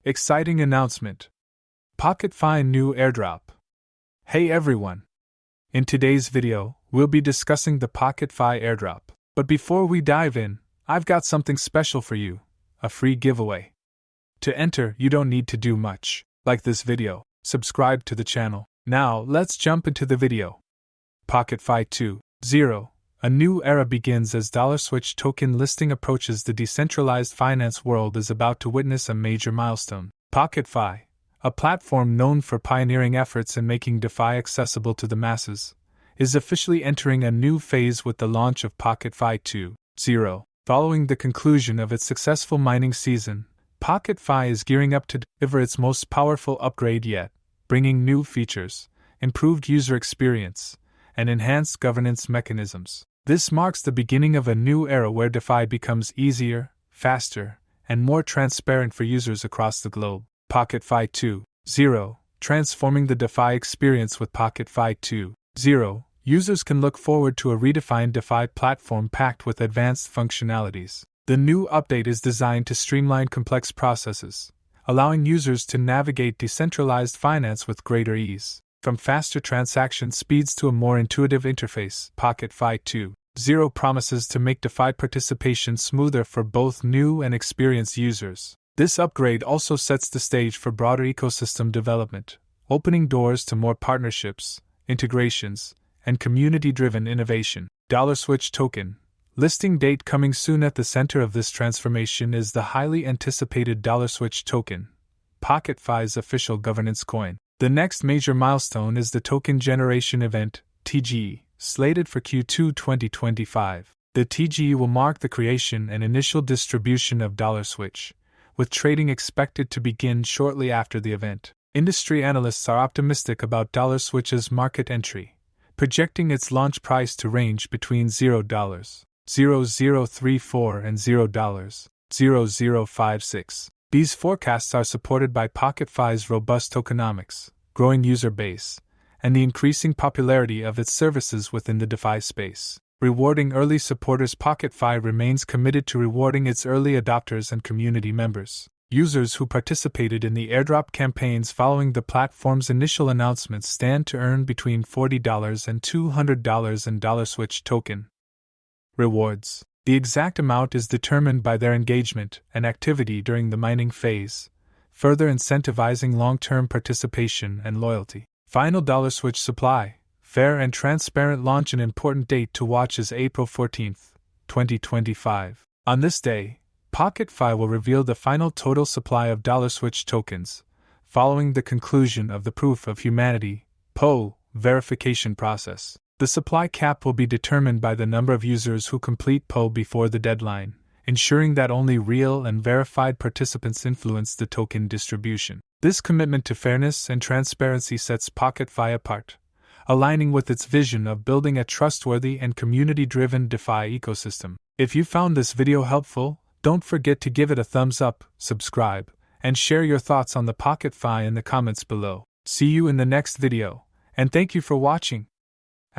Exciting announcement. PocketFi new airdrop. Hey everyone. In today's video, we'll be discussing the PocketFi airdrop. But before we dive in, I've got something special for you, a free giveaway. To enter, you don't need to do much. Like this video, subscribe to the channel. Now, let's jump into the video. PocketFi 2.0. A new era begins as $Switch token listing approaches. The decentralized finance world is about to witness a major milestone. PocketFi, a platform known for pioneering efforts in making DeFi accessible to the masses, is officially entering a new phase with the launch of PocketFi 2.0. Following the conclusion of its successful mining season, PocketFi is gearing up to deliver its most powerful upgrade yet, bringing new features, improved user experience, and enhanced governance mechanisms. This marks the beginning of a new era where DeFi becomes easier, faster, and more transparent for users across the globe. PocketFi 2.0. Transforming the DeFi experience. With PocketFi 2.0, users can look forward to a redefined DeFi platform packed with advanced functionalities. The new update is designed to streamline complex processes, allowing users to navigate decentralized finance with greater ease. From faster transaction speeds to a more intuitive interface, PocketFi 2.0 promises to make DeFi participation smoother for both new and experienced users. This upgrade also sets the stage for broader ecosystem development, opening doors to more partnerships, integrations, and community-driven innovation. $Switch token. Listing date coming soon. At the center of this transformation is the highly anticipated $Switch token, PocketFi's official governance coin. The next major milestone is the Token Generation Event, TGE, slated for Q2 2025. The TGE will mark the creation and initial distribution of $Switch, with trading expected to begin shortly after the event. Industry analysts are optimistic about $Switch's market entry, projecting its launch price to range between $0.0034 and $0.0056. These forecasts are supported by PocketFi's robust tokenomics, growing user base, and the increasing popularity of its services within the DeFi space. Rewarding early supporters. PocketFi remains committed to rewarding its early adopters and community members. Users who participated in the airdrop campaigns following the platform's initial announcements stand to earn between $40 and $200 in $Switch token rewards. The exact amount is determined by their engagement and activity during the mining phase, further incentivizing long-term participation and loyalty. Final $Switch supply, fair and transparent launch. An important date to watch is April 14, 2025. On this day, PocketFi will reveal the final total supply of $Switch tokens, following the conclusion of the Proof of Humanity (POH) verification process. The supply cap will be determined by the number of users who complete POH before the deadline, ensuring that only real and verified participants influence the token distribution. This commitment to fairness and transparency sets PocketFi apart, aligning with its vision of building a trustworthy and community-driven DeFi ecosystem. If you found this video helpful, don't forget to give it a thumbs up, subscribe, and share your thoughts on the PocketFi in the comments below. See you in the next video, and thank you for watching. **